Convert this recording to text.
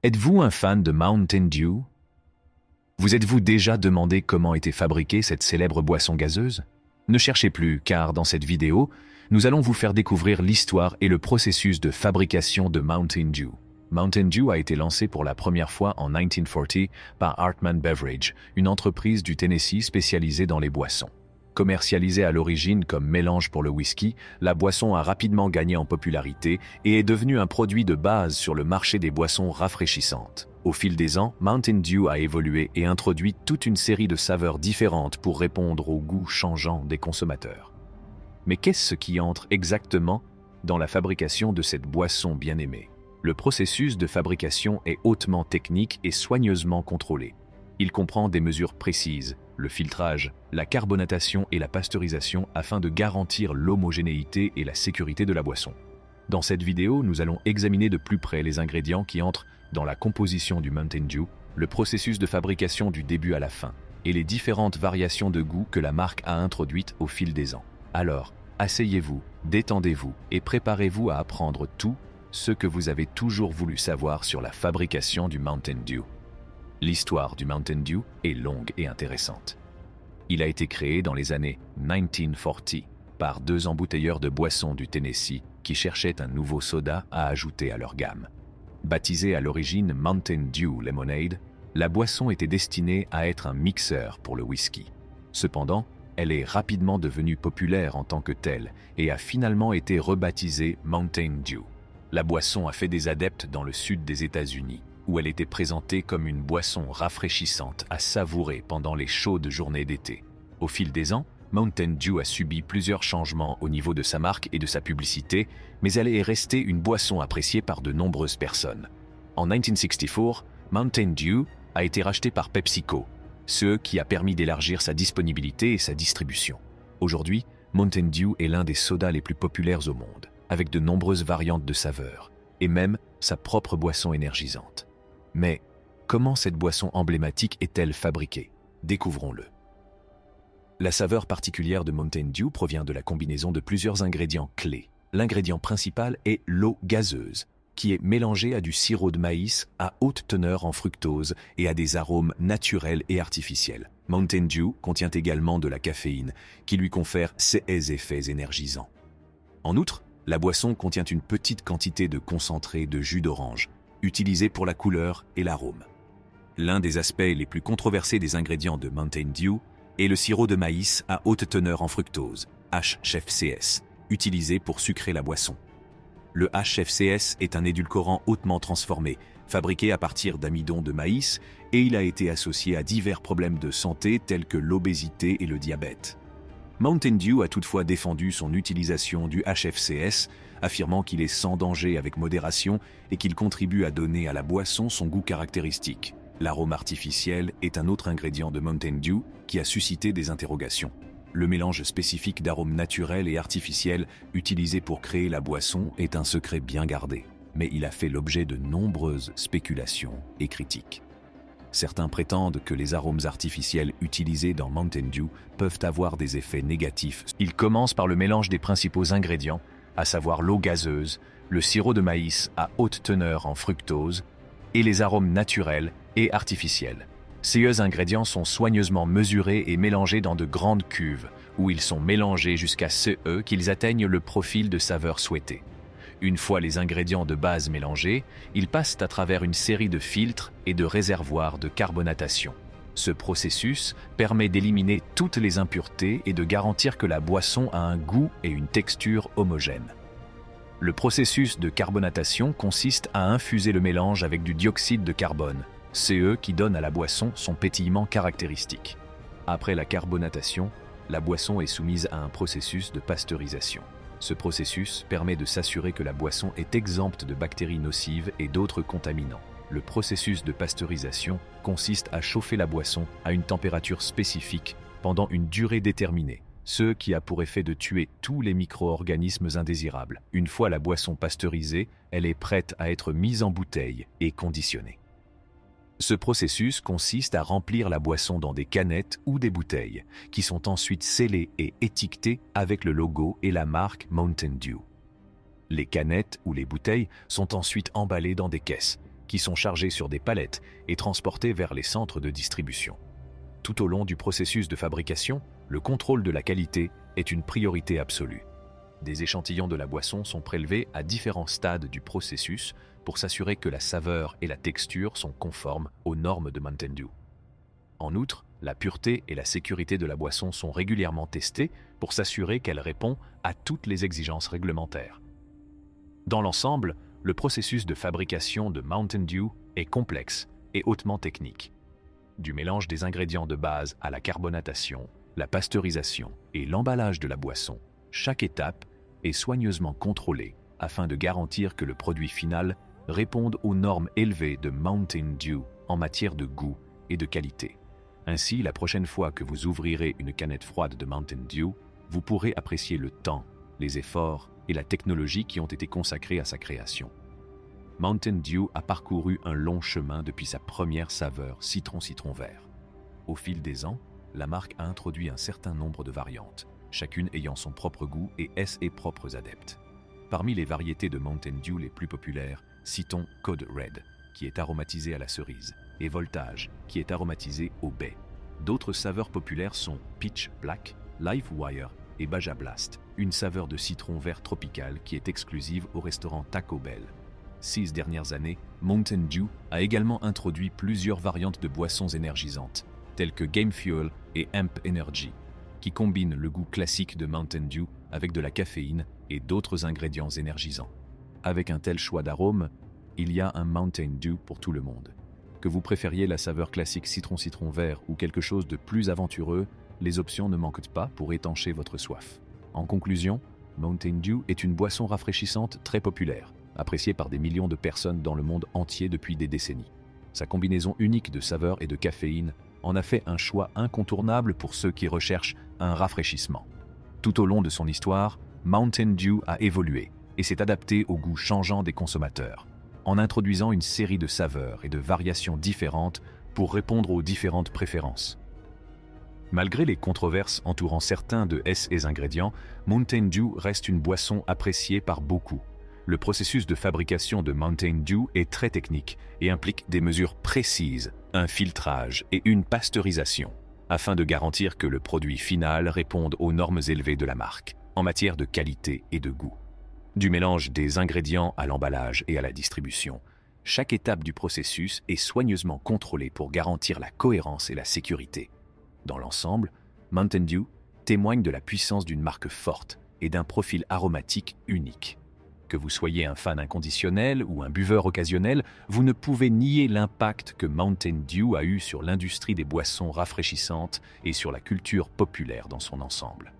Êtes-vous un fan de Mountain Dew? Vous êtes-vous déjà demandé comment était fabriquée cette célèbre boisson gazeuse? Ne cherchez plus, car dans cette vidéo, nous allons vous faire découvrir l'histoire et le processus de fabrication de Mountain Dew. Mountain Dew a été lancé pour la première fois en 1940 par Hartman Beverage, une entreprise du Tennessee spécialisée dans les boissons. Commercialisée à l'origine comme mélange pour le whisky, la boisson a rapidement gagné en popularité et est devenue un produit de base sur le marché des boissons rafraîchissantes. Au fil des ans, Mountain Dew a évolué et introduit toute une série de saveurs différentes pour répondre aux goûts changeants des consommateurs. Mais qu'est-ce qui entre exactement dans la fabrication de cette boisson bien aimée? Le processus de fabrication est hautement technique et soigneusement contrôlé. Il comprend des mesures précises, le filtrage, la carbonatation et la pasteurisation afin de garantir l'homogénéité et la sécurité de la boisson. Dans cette vidéo, nous allons examiner de plus près les ingrédients qui entrent dans la composition du Mountain Dew, le processus de fabrication du début à la fin, et les différentes variations de goût que la marque a introduites au fil des ans. Alors, asseyez-vous, détendez-vous et préparez-vous à apprendre tout ce que vous avez toujours voulu savoir sur la fabrication du Mountain Dew. L'histoire du Mountain Dew est longue et intéressante. Il a été créé dans les années 1940 par deux embouteilleurs de boissons du Tennessee qui cherchaient un nouveau soda à ajouter à leur gamme. Baptisée à l'origine Mountain Dew Lemonade, la boisson était destinée à être un mixeur pour le whisky. Cependant, elle est rapidement devenue populaire en tant que telle et a finalement été rebaptisée Mountain Dew. La boisson a fait des adeptes dans le sud des États-Unis, où elle était présentée comme une boisson rafraîchissante à savourer pendant les chaudes journées d'été. Au fil des ans, Mountain Dew a subi plusieurs changements au niveau de sa marque et de sa publicité, mais elle est restée une boisson appréciée par de nombreuses personnes. En 1964, Mountain Dew a été racheté par PepsiCo, ce qui a permis d'élargir sa disponibilité et sa distribution. Aujourd'hui, Mountain Dew est l'un des sodas les plus populaires au monde, avec de nombreuses variantes de saveurs, et même sa propre boisson énergisante. Mais comment cette boisson emblématique est-elle fabriquée? Découvrons-le. La saveur particulière de Mountain Dew provient de la combinaison de plusieurs ingrédients clés. L'ingrédient principal est l'eau gazeuse, qui est mélangée à du sirop de maïs à haute teneur en fructose et à des arômes naturels et artificiels. Mountain Dew contient également de la caféine, qui lui confère ses effets énergisants. En outre, la boisson contient une petite quantité de concentré de jus d'orange, utilisé pour la couleur et l'arôme. L'un des aspects les plus controversés des ingrédients de Mountain Dew est le sirop de maïs à haute teneur en fructose, HFCS, utilisé pour sucrer la boisson. Le HFCS est un édulcorant hautement transformé, fabriqué à partir d'amidon de maïs, et il a été associé à divers problèmes de santé tels que l'obésité et le diabète. Mountain Dew a toutefois défendu son utilisation du HFCS, affirmant qu'il est sans danger avec modération et qu'il contribue à donner à la boisson son goût caractéristique. L'arôme artificiel est un autre ingrédient de Mountain Dew qui a suscité des interrogations. Le mélange spécifique d'arômes naturels et artificiels utilisé pour créer la boisson est un secret bien gardé, mais il a fait l'objet de nombreuses spéculations et critiques. Certains prétendent que les arômes artificiels utilisés dans Mountain Dew peuvent avoir des effets négatifs. Ils commencent par le mélange des principaux ingrédients, à savoir l'eau gazeuse, le sirop de maïs à haute teneur en fructose et les arômes naturels et artificiels. Ces ingrédients sont soigneusement mesurés et mélangés dans de grandes cuves, où ils sont mélangés jusqu'à ce qu'ils atteignent le profil de saveur souhaité. Une fois les ingrédients de base mélangés, ils passent à travers une série de filtres et de réservoirs de carbonatation. Ce processus permet d'éliminer toutes les impuretés et de garantir que la boisson a un goût et une texture homogènes. Le processus de carbonatation consiste à infuser le mélange avec du dioxyde de carbone, CE qui donne à la boisson son pétillement caractéristique. Après la carbonatation, la boisson est soumise à un processus de pasteurisation. Ce processus permet de s'assurer que la boisson est exempte de bactéries nocives et d'autres contaminants. Le processus de pasteurisation consiste à chauffer la boisson à une température spécifique pendant une durée déterminée, ce qui a pour effet de tuer tous les micro-organismes indésirables. Une fois la boisson pasteurisée, elle est prête à être mise en bouteille et conditionnée. Ce processus consiste à remplir la boisson dans des canettes ou des bouteilles, qui sont ensuite scellées et étiquetées avec le logo et la marque Mountain Dew. Les canettes ou les bouteilles sont ensuite emballées dans des caisses, qui sont chargés sur des palettes et transportés vers les centres de distribution. Tout au long du processus de fabrication, le contrôle de la qualité est une priorité absolue. Des échantillons de la boisson sont prélevés à différents stades du processus pour s'assurer que la saveur et la texture sont conformes aux normes de Mountain Dew. En outre, la pureté et la sécurité de la boisson sont régulièrement testées pour s'assurer qu'elle répond à toutes les exigences réglementaires. Dans l'ensemble, le processus de fabrication de Mountain Dew est complexe et hautement technique. Du mélange des ingrédients de base à la carbonatation, la pasteurisation et l'emballage de la boisson, chaque étape est soigneusement contrôlée afin de garantir que le produit final réponde aux normes élevées de Mountain Dew en matière de goût et de qualité. Ainsi, la prochaine fois que vous ouvrirez une canette froide de Mountain Dew, vous pourrez apprécier le temps, les efforts et la technologie qui ont été consacrés à sa création. Mountain Dew a parcouru un long chemin depuis sa première saveur citron vert. Au fil des ans, la marque a introduit un certain nombre de variantes, chacune ayant son propre goût et ses propres adeptes. Parmi les variétés de Mountain Dew les plus populaires, citons Code Red, qui est aromatisé à la cerise, et Voltage, qui est aromatisé au baies. D'autres saveurs populaires sont Pitch Black, Live Wire et Baja Blast, une saveur de citron vert tropical qui est exclusive au restaurant Taco Bell. 6 dernières années, Mountain Dew a également introduit plusieurs variantes de boissons énergisantes, telles que Game Fuel et Amp Energy, qui combinent le goût classique de Mountain Dew avec de la caféine et d'autres ingrédients énergisants. Avec un tel choix d'arômes, il y a un Mountain Dew pour tout le monde. Que vous préfériez la saveur classique citron vert ou quelque chose de plus aventureux, les options ne manquent pas pour étancher votre soif. En conclusion, Mountain Dew est une boisson rafraîchissante très populaire, appréciée par des millions de personnes dans le monde entier depuis des décennies. Sa combinaison unique de saveurs et de caféine en a fait un choix incontournable pour ceux qui recherchent un rafraîchissement. Tout au long de son histoire, Mountain Dew a évolué et s'est adapté aux goûts changeants des consommateurs, en introduisant une série de saveurs et de variations différentes pour répondre aux différentes préférences. Malgré les controverses entourant certains de ses ingrédients, Mountain Dew reste une boisson appréciée par beaucoup. Le processus de fabrication de Mountain Dew est très technique et implique des mesures précises, un filtrage et une pasteurisation, afin de garantir que le produit final réponde aux normes élevées de la marque, en matière de qualité et de goût. Du mélange des ingrédients à l'emballage et à la distribution, chaque étape du processus est soigneusement contrôlée pour garantir la cohérence et la sécurité. Dans l'ensemble, Mountain Dew témoigne de la puissance d'une marque forte et d'un profil aromatique unique. Que vous soyez un fan inconditionnel ou un buveur occasionnel, vous ne pouvez nier l'impact que Mountain Dew a eu sur l'industrie des boissons rafraîchissantes et sur la culture populaire dans son ensemble.